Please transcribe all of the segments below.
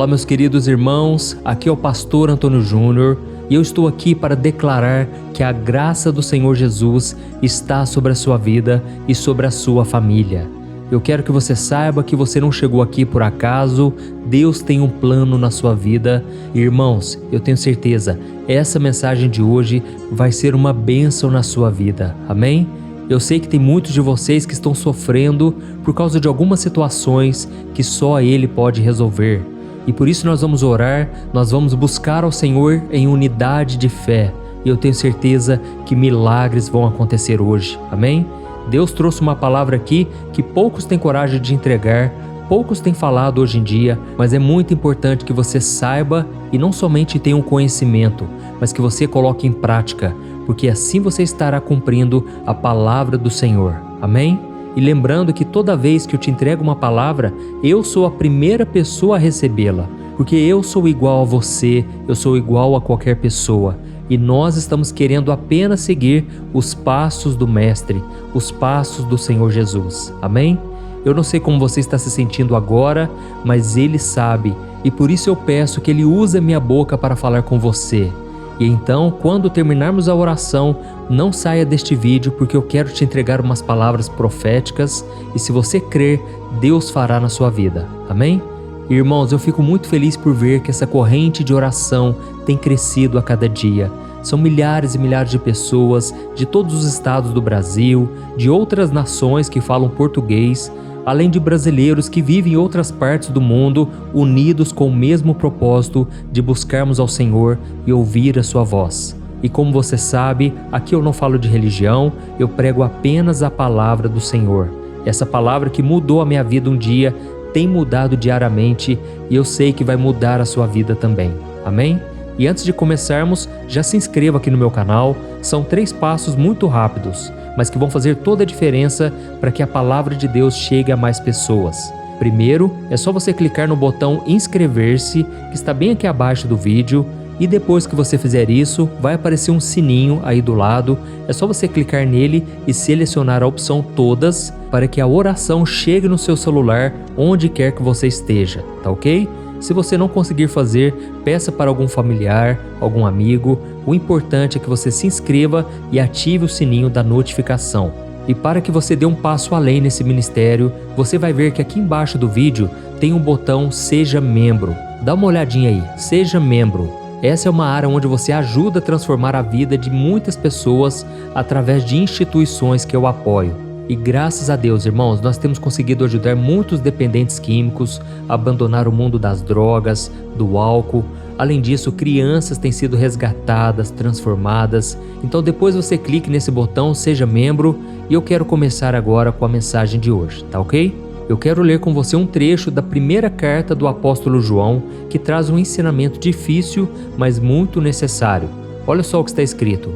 Olá, meus queridos irmãos, aqui é o pastor Antônio Júnior e eu estou aqui para declarar que a graça do Senhor Jesus está sobre a sua vida e sobre a sua família. Eu quero que você saiba que você não chegou aqui por acaso, Deus tem um plano na sua vida. Irmãos, eu tenho certeza, essa mensagem de hoje vai ser uma bênção na sua vida, amém? Eu sei que tem muitos de vocês que estão sofrendo por causa de algumas situações que só Ele pode resolver. E por isso nós vamos orar, nós vamos buscar ao Senhor em unidade de fé. E eu tenho certeza que milagres vão acontecer hoje, amém? Deus trouxe uma palavra aqui que poucos têm coragem de entregar, poucos têm falado hoje em dia, mas é muito importante que você saiba e não somente tenha um conhecimento, mas que você coloque em prática, porque assim você estará cumprindo a palavra do Senhor, amém? E lembrando que toda vez que eu te entrego uma palavra, eu sou a primeira pessoa a recebê-la, porque eu sou igual a você, eu sou igual a qualquer pessoa. E nós estamos querendo apenas seguir os passos do Mestre, os passos do Senhor Jesus. Amém? Eu não sei como você está se sentindo agora, mas Ele sabe, e por isso eu peço que Ele use a minha boca para falar com você. E então, quando terminarmos a oração, não saia deste vídeo, porque eu quero te entregar umas palavras proféticas, e se você crer, Deus fará na sua vida. Amém? Irmãos, eu fico muito feliz por ver que essa corrente de oração tem crescido a cada dia. São milhares e milhares de pessoas de todos os estados do Brasil, de outras nações que falam português, além de brasileiros que vivem em outras partes do mundo, unidos com o mesmo propósito de buscarmos ao Senhor e ouvir a sua voz. E como você sabe, aqui eu não falo de religião, eu prego apenas a palavra do Senhor. Essa palavra que mudou a minha vida um dia, tem mudado diariamente e eu sei que vai mudar a sua vida também. Amém? E antes de começarmos, já se inscreva aqui no meu canal. São 3 passos muito rápidos, mas que vão fazer toda a diferença para que a palavra de Deus chegue a mais pessoas. Primeiro, é só você clicar no botão inscrever-se, que está bem aqui abaixo do vídeo, e depois que você fizer isso, vai aparecer um sininho aí do lado. É só você clicar nele e selecionar a opção todas para que a oração chegue no seu celular onde quer que você esteja, tá ok? Se você não conseguir fazer, peça para algum familiar, algum amigo. O importante é que você se inscreva e ative o sininho da notificação. E para que você dê um passo além nesse ministério, você vai ver que aqui embaixo do vídeo tem um botão Seja Membro. Dá uma olhadinha aí, Seja Membro. Essa é uma área onde você ajuda a transformar a vida de muitas pessoas através de instituições que eu apoio. E graças a Deus, irmãos, nós temos conseguido ajudar muitos dependentes químicos a abandonar o mundo das drogas, do álcool. Além disso, crianças têm sido resgatadas, transformadas. Então depois você clique nesse botão Seja Membro e eu quero começar agora com a mensagem de hoje, tá ok? Eu quero ler com você um trecho da primeira carta do apóstolo João, que traz um ensinamento difícil, mas muito necessário. Olha só o que está escrito.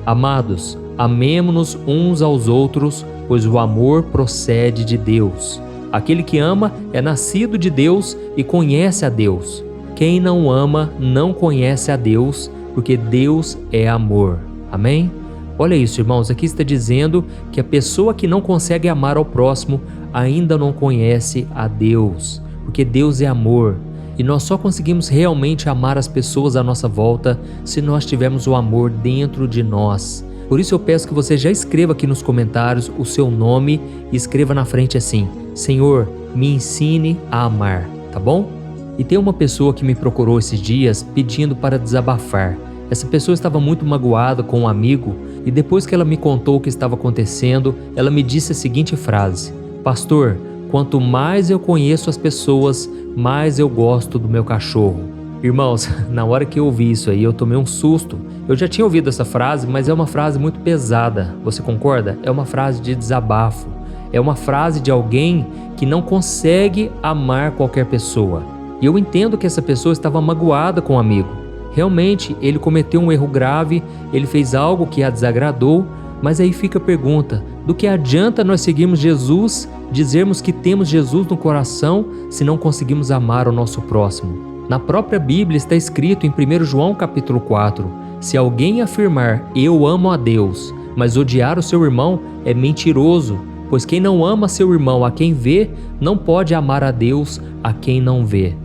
Amados, amemo-nos uns aos outros, pois o amor procede de Deus. Aquele que ama é nascido de Deus e conhece a Deus. Quem não ama não conhece a Deus, porque Deus é amor. Amém? Olha isso, irmãos, aqui está dizendo que a pessoa que não consegue amar ao próximo ainda não conhece a Deus, porque Deus é amor. E nós só conseguimos realmente amar as pessoas à nossa volta se nós tivermos o amor dentro de nós. Por isso eu peço que você já escreva aqui nos comentários o seu nome e escreva na frente assim: Senhor, me ensine a amar, tá bom? E tem uma pessoa que me procurou esses dias pedindo para desabafar. Essa pessoa estava muito magoada com um amigo e depois que ela me contou o que estava acontecendo, ela me disse a seguinte frase: Pastor, quanto mais eu conheço as pessoas, mais eu gosto do meu cachorro. Irmãos, na hora que eu ouvi isso aí, eu tomei um susto. Eu já tinha ouvido essa frase, mas é uma frase muito pesada. Você concorda? É uma frase de desabafo. É uma frase de alguém que não consegue amar qualquer pessoa. E eu entendo que essa pessoa estava magoada com o amigo. Realmente, ele cometeu um erro grave, ele fez algo que a desagradou, mas aí fica a pergunta: do que adianta nós seguirmos Jesus, dizermos que temos Jesus no coração, se não conseguimos amar o nosso próximo? Na própria Bíblia está escrito em 1 João capítulo 4, se alguém afirmar eu amo a Deus, mas odiar o seu irmão, é mentiroso, pois quem não ama seu irmão a quem vê, não pode amar a Deus a quem não vê.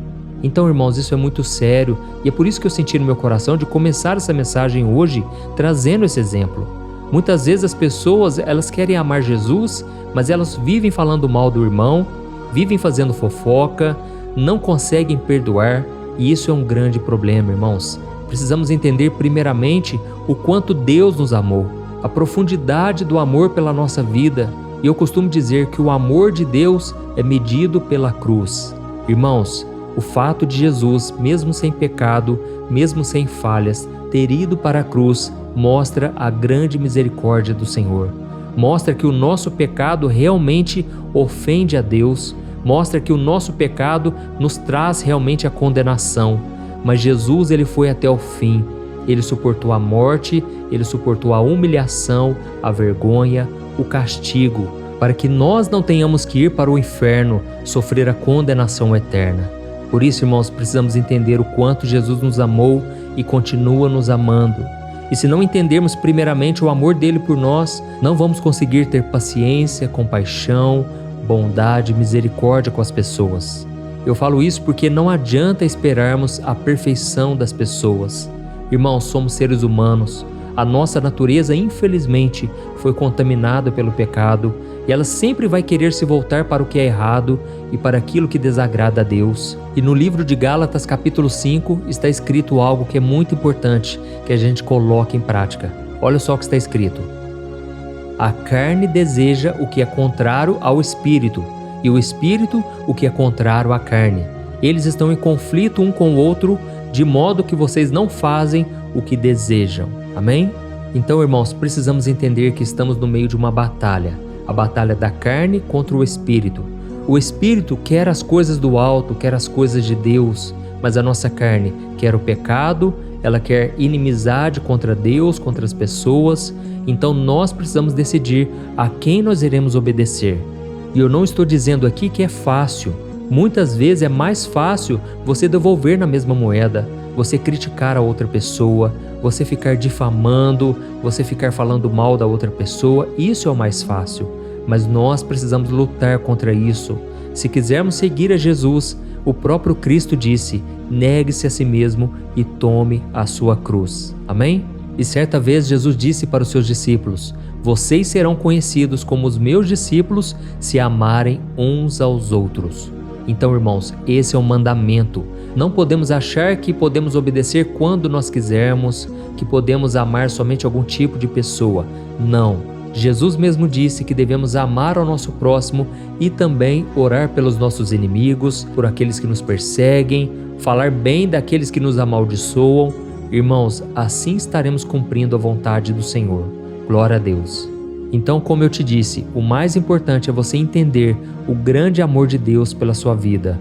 Então, irmãos, isso é muito sério e é por isso que eu senti no meu coração de começar essa mensagem hoje trazendo esse exemplo. Muitas vezes as pessoas, elas querem amar Jesus, mas elas vivem falando mal do irmão, vivem fazendo fofoca, não conseguem perdoar, e isso é um grande problema, irmãos. Precisamos entender primeiramente o quanto Deus nos amou, a profundidade do amor pela nossa vida, e eu costumo dizer que o amor de Deus é medido pela cruz. Irmãos, o fato de Jesus, mesmo sem pecado, mesmo sem falhas, ter ido para a cruz, mostra a grande misericórdia do Senhor. Mostra que o nosso pecado realmente ofende a Deus, mostra que o nosso pecado nos traz realmente a condenação. Mas Jesus, ele foi até o fim. Ele suportou a morte, ele suportou a humilhação, a vergonha, o castigo, para que nós não tenhamos que ir para o inferno, sofrer a condenação eterna. Por isso, irmãos, precisamos entender o quanto Jesus nos amou e continua nos amando. E se não entendermos primeiramente o amor dele por nós, não vamos conseguir ter paciência, compaixão, bondade, misericórdia com as pessoas. Eu falo isso porque não adianta esperarmos a perfeição das pessoas. Irmãos, somos seres humanos. A nossa natureza, infelizmente, foi contaminada pelo pecado e ela sempre vai querer se voltar para o que é errado e para aquilo que desagrada a Deus. E no livro de Gálatas, capítulo 5, está escrito algo que é muito importante que a gente coloque em prática. Olha só o que está escrito: a carne deseja o que é contrário ao espírito, e o espírito o que é contrário à carne. Eles estão em conflito um com o outro, de modo que vocês não fazem o que desejam. Amém? Então, irmãos, precisamos entender que estamos no meio de uma batalha, a batalha da carne contra o espírito. O espírito quer as coisas do alto, quer as coisas de Deus, mas a nossa carne quer o pecado, ela quer inimizade contra Deus, contra as pessoas. Então nós precisamos decidir a quem nós iremos obedecer. E eu não estou dizendo aqui que é fácil. Muitas vezes é mais fácil você devolver na mesma moeda, você criticar a outra pessoa, você ficar difamando, você ficar falando mal da outra pessoa. Isso é o mais fácil. Mas nós precisamos lutar contra isso. Se quisermos seguir a Jesus, o próprio Cristo disse: negue-se a si mesmo e tome a sua cruz. Amém? E certa vez Jesus disse para os seus discípulos: vocês serão conhecidos como os meus discípulos se amarem uns aos outros. Então, irmãos, esse é um mandamento. Não podemos achar que podemos obedecer quando nós quisermos, que podemos amar somente algum tipo de pessoa. Não. Jesus mesmo disse que devemos amar ao nosso próximo e também orar pelos nossos inimigos, por aqueles que nos perseguem, falar bem daqueles que nos amaldiçoam. Irmãos, assim estaremos cumprindo a vontade do Senhor. Glória a Deus. Então, como eu te disse, o mais importante é você entender o grande amor de Deus pela sua vida.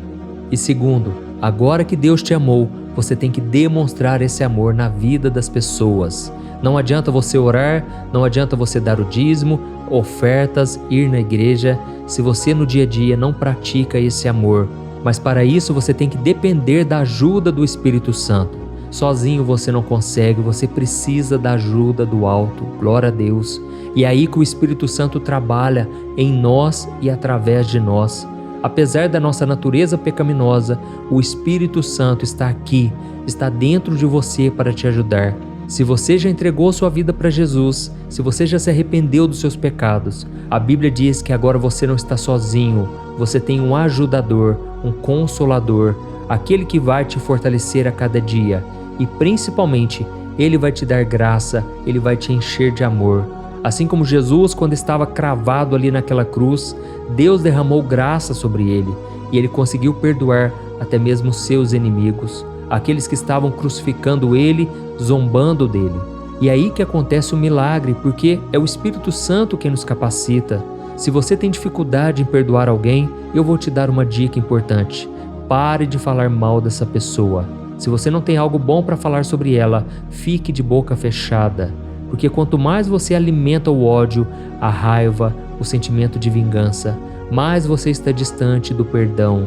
E segundo, agora que Deus te amou, você tem que demonstrar esse amor na vida das pessoas. Não adianta você orar, não adianta você dar o dízimo, ofertas, ir na igreja, se você no dia a dia não pratica esse amor. Mas para isso você tem que depender da ajuda do Espírito Santo. Sozinho você não consegue, você precisa da ajuda do alto. Glória a Deus. E é aí que o Espírito Santo trabalha em nós e através de nós. Apesar da nossa natureza pecaminosa, o Espírito Santo está aqui, está dentro de você para te ajudar. Se você já entregou sua vida para Jesus, se você já se arrependeu dos seus pecados, a Bíblia diz que agora você não está sozinho, você tem um ajudador, um consolador, aquele que vai te fortalecer a cada dia e principalmente ele vai te dar graça, ele vai te encher de amor. Assim como Jesus, quando estava cravado ali naquela cruz, Deus derramou graça sobre ele e ele conseguiu perdoar até mesmo seus inimigos, aqueles que estavam crucificando ele, zombando dele. E é aí que acontece o milagre, porque é o Espírito Santo quem nos capacita. Se você tem dificuldade em perdoar alguém, eu vou te dar uma dica importante. Pare de falar mal dessa pessoa. Se você não tem algo bom para falar sobre ela, fique de boca fechada. Porque quanto mais você alimenta o ódio, a raiva, o sentimento de vingança, mais você está distante do perdão.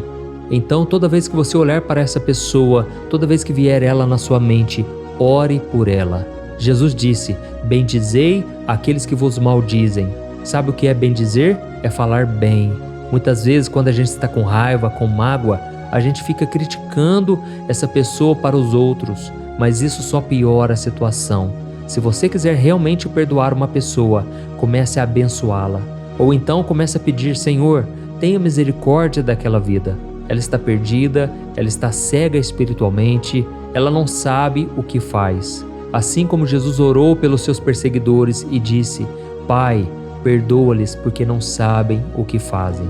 Então, toda vez que você olhar para essa pessoa, toda vez que vier ela na sua mente, ore por ela. Jesus disse: bendizei aqueles que vos maldizem. Sabe o que é bendizer? É falar bem. Muitas vezes, quando a gente está com raiva, com mágoa, a gente fica criticando essa pessoa para os outros, mas isso só piora a situação. Se você quiser realmente perdoar uma pessoa, comece a abençoá-la. Ou então comece a pedir: Senhor, tenha misericórdia daquela vida. Ela está perdida, ela está cega espiritualmente, ela não sabe o que faz. Assim como Jesus orou pelos seus perseguidores e disse: Pai, perdoa-lhes porque não sabem o que fazem.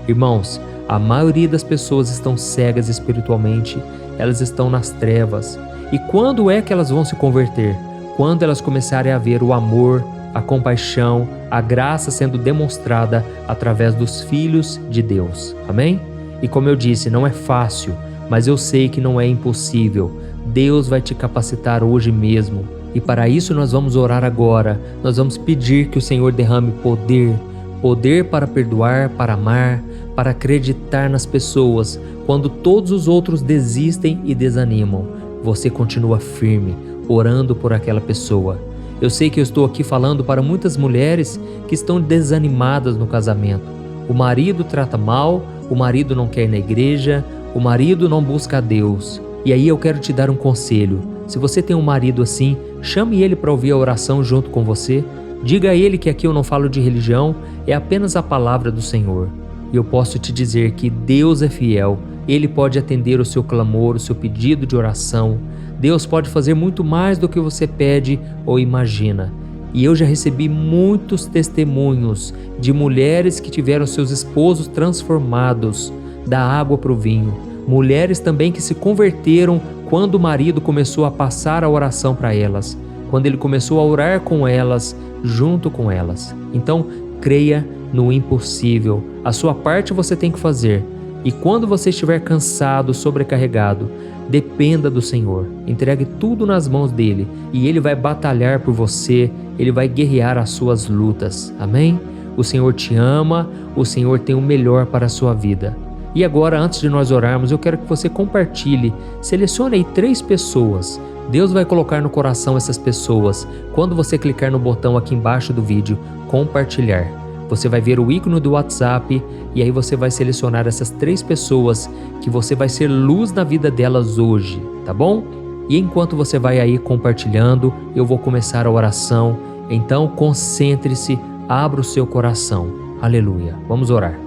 Irmãos, a maioria das pessoas estão cegas espiritualmente, elas estão nas trevas. E quando é que elas vão se converter? Quando elas começarem a ver o amor, a compaixão, a graça sendo demonstrada através dos filhos de Deus. Amém? E como eu disse, não é fácil, mas eu sei que não é impossível. Deus vai te capacitar hoje mesmo. E para isso nós vamos orar agora. Nós vamos pedir que o Senhor derrame poder para perdoar, para amar, para acreditar nas pessoas. Quando todos os outros desistem e desanimam, você continua firme, orando por aquela pessoa. Eu sei que eu estou aqui falando para muitas mulheres que estão desanimadas no casamento. O marido trata mal, o marido não quer ir na igreja, o marido não busca a Deus. E aí eu quero te dar um conselho. Se você tem um marido assim, chame ele para ouvir a oração junto com você. Diga a ele que aqui eu não falo de religião, é apenas a palavra do Senhor. E eu posso te dizer que Deus é fiel. Ele pode atender o seu clamor, o seu pedido de oração. Deus pode fazer muito mais do que você pede ou imagina. E eu já recebi muitos testemunhos de mulheres que tiveram seus esposos transformados da água para o vinho. Mulheres também que se converteram quando o marido começou a passar a oração para elas, quando ele começou a orar com elas, junto com elas. Então, creia no impossível. A sua parte você tem que fazer. E quando você estiver cansado, sobrecarregado, dependa do Senhor. Entregue tudo nas mãos dele e ele vai batalhar por você, ele vai guerrear as suas lutas. Amém? O Senhor te ama, o Senhor tem o melhor para a sua vida. E agora, antes de nós orarmos, eu quero que você compartilhe. Selecione aí 3 pessoas. Deus vai colocar no coração essas pessoas. Quando você clicar no botão aqui embaixo do vídeo, compartilhar, você vai ver o ícone do WhatsApp e aí você vai selecionar essas 3 pessoas que você vai ser luz na vida delas hoje, tá bom? E enquanto você vai aí compartilhando, eu vou começar a oração. Então concentre-se, abra o seu coração. Aleluia. Vamos orar.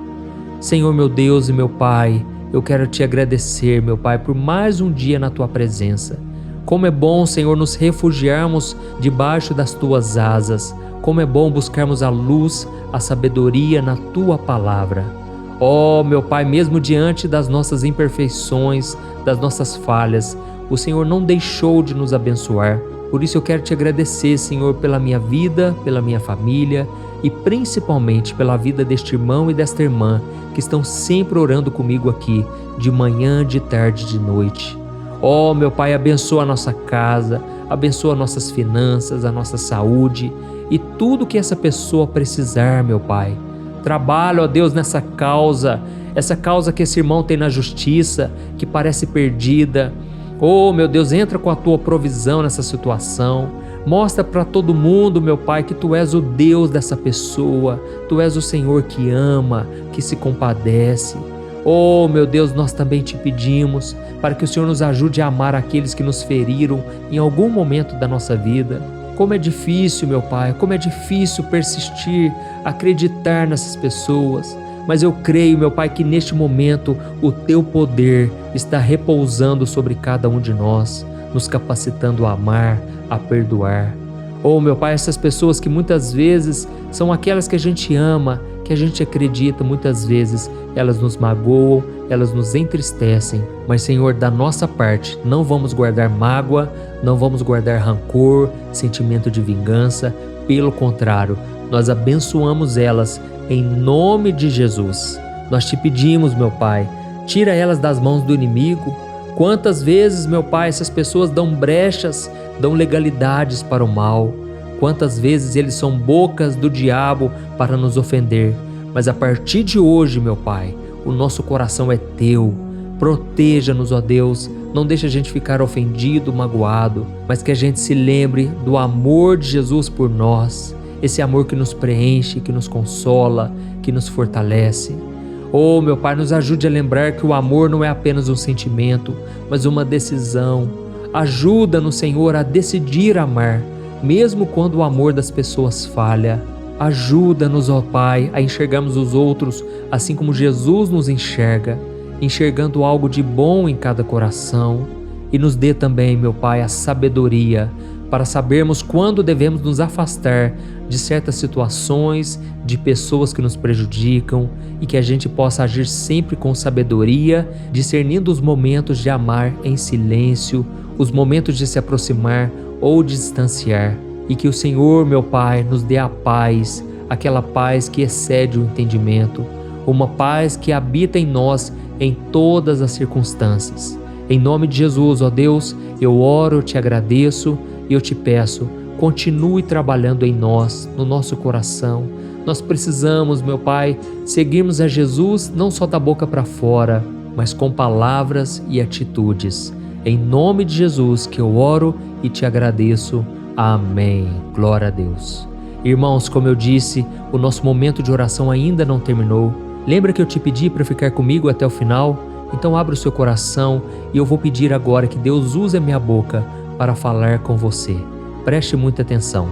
Senhor, meu Deus e meu Pai, eu quero te agradecer, meu Pai, por mais um dia na Tua presença. Como é bom, Senhor, nos refugiarmos debaixo das Tuas asas. Como é bom buscarmos a luz, a sabedoria na Tua palavra. Oh, meu Pai, mesmo diante das nossas imperfeições, das nossas falhas, o Senhor não deixou de nos abençoar. Por isso eu quero te agradecer, Senhor, pela minha vida, pela minha família e principalmente pela vida deste irmão e desta irmã que estão sempre orando comigo aqui, de manhã, de tarde, de noite. Oh, meu Pai, abençoa a nossa casa, abençoa nossas finanças, a nossa saúde e tudo que essa pessoa precisar, meu Pai. Trabalha, ó Deus, nessa causa, essa causa que esse irmão tem na justiça, que parece perdida. Oh, meu Deus, entra com a Tua provisão nessa situação. Mostra para todo mundo, meu Pai, que Tu és o Deus dessa pessoa. Tu és o Senhor que ama, que se compadece. Oh, meu Deus, nós também te pedimos para que o Senhor nos ajude a amar aqueles que nos feriram em algum momento da nossa vida. Como é difícil, meu Pai, como é difícil persistir, acreditar nessas pessoas. Mas eu creio, meu Pai, que neste momento o Teu poder está repousando sobre cada um de nós, nos capacitando a amar, a perdoar. Oh, meu Pai, essas pessoas que muitas vezes são aquelas que a gente ama, que a gente acredita, muitas vezes elas nos magoam, elas nos entristecem. Mas, Senhor, da nossa parte, não vamos guardar mágoa, não vamos guardar rancor, sentimento de vingança. Pelo contrário, nós abençoamos elas em nome de Jesus. Nós te pedimos, meu Pai, tira elas das mãos do inimigo. Quantas vezes, meu Pai, essas pessoas dão brechas, dão legalidades para o mal. Quantas vezes eles são bocas do diabo para nos ofender. Mas a partir de hoje, meu Pai, o nosso coração é Teu. Proteja-nos, ó Deus. Não deixe a gente ficar ofendido, magoado, mas que a gente se lembre do amor de Jesus por nós. Esse amor que nos preenche, que nos consola, que nos fortalece. Oh, meu Pai, nos ajude a lembrar que o amor não é apenas um sentimento, mas uma decisão. Ajuda-nos, Senhor, a decidir amar, mesmo quando o amor das pessoas falha. Ajuda-nos, ó Pai, a enxergarmos os outros assim como Jesus nos enxerga, enxergando algo de bom em cada coração. E nos dê também, meu Pai, a sabedoria para sabermos quando devemos nos afastar de certas situações, de pessoas que nos prejudicam, e que a gente possa agir sempre com sabedoria, discernindo os momentos de amar em silêncio, os momentos de se aproximar ou de distanciar. E que o Senhor, meu Pai, nos dê a paz, aquela paz que excede o entendimento, uma paz que habita em nós em todas as circunstâncias. Em nome de Jesus, ó Deus, eu oro, eu te agradeço e eu te peço, continue trabalhando em nós, no nosso coração. Nós precisamos, meu Pai, seguirmos a Jesus não só da boca para fora, mas com palavras e atitudes. Em nome de Jesus que eu oro e te agradeço. Amém. Glória a Deus. Irmãos, como eu disse, o nosso momento de oração ainda não terminou. Lembra que eu te pedi para ficar comigo até o final? Então abra o seu coração e eu vou pedir agora que Deus use a minha boca para falar com você. Preste muita atenção.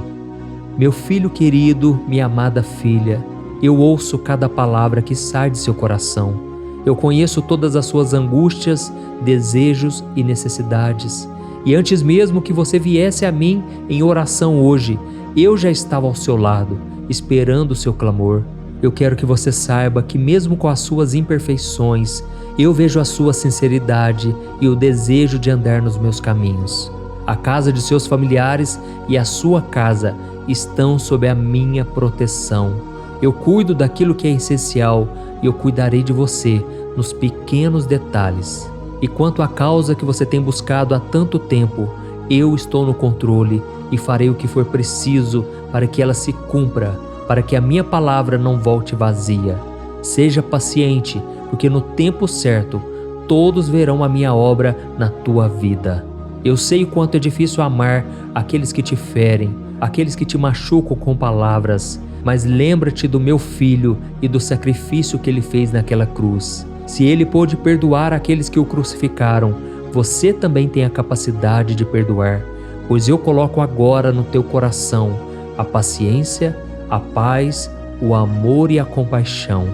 Meu filho querido, minha amada filha, eu ouço cada palavra que sai de seu coração. Eu conheço todas as suas angústias, desejos e necessidades. E antes mesmo que você viesse a mim em oração hoje, eu já estava ao seu lado, esperando o seu clamor. Eu quero que você saiba que mesmo com as suas imperfeições, eu vejo a sua sinceridade e o desejo de andar nos meus caminhos. A casa de seus familiares e a sua casa estão sob a minha proteção. Eu cuido daquilo que é essencial e eu cuidarei de você nos pequenos detalhes. E quanto à causa que você tem buscado há tanto tempo, eu estou no controle e farei o que for preciso para que ela se cumpra, para que a minha palavra não volte vazia. Seja paciente, porque no tempo certo, todos verão a minha obra na tua vida. Eu sei o quanto é difícil amar aqueles que te ferem, aqueles que te machucam com palavras, mas lembra-te do meu filho e do sacrifício que ele fez naquela cruz. Se ele pôde perdoar aqueles que o crucificaram, você também tem a capacidade de perdoar, pois eu coloco agora no teu coração a paciência, a paz, o amor e a compaixão.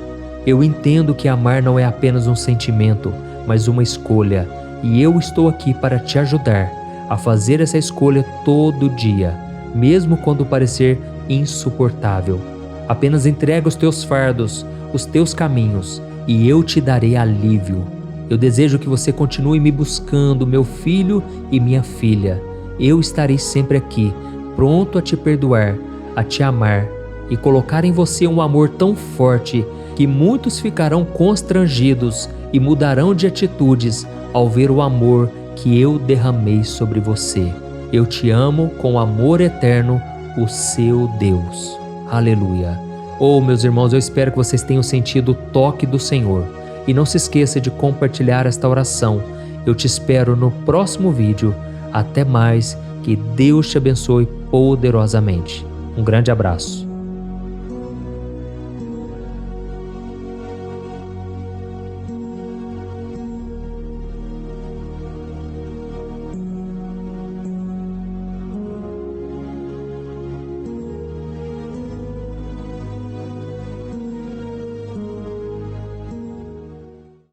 Eu entendo que amar não é apenas um sentimento, mas uma escolha, e eu estou aqui para te ajudar a fazer essa escolha todo dia, mesmo quando parecer insuportável. Apenas entrega os teus fardos, os teus caminhos, e eu te darei alívio. Eu desejo que você continue me buscando, meu filho e minha filha. Eu estarei sempre aqui, pronto a te perdoar, a te amar e colocar em você um amor tão forte que muitos ficarão constrangidos e mudarão de atitudes ao ver o amor que eu derramei sobre você. Eu te amo com amor eterno, o seu Deus. Aleluia. Oh, meus irmãos, eu espero que vocês tenham sentido o toque do Senhor. E não se esqueça de compartilhar esta oração. Eu te espero no próximo vídeo. Até mais, que Deus te abençoe poderosamente. Um grande abraço.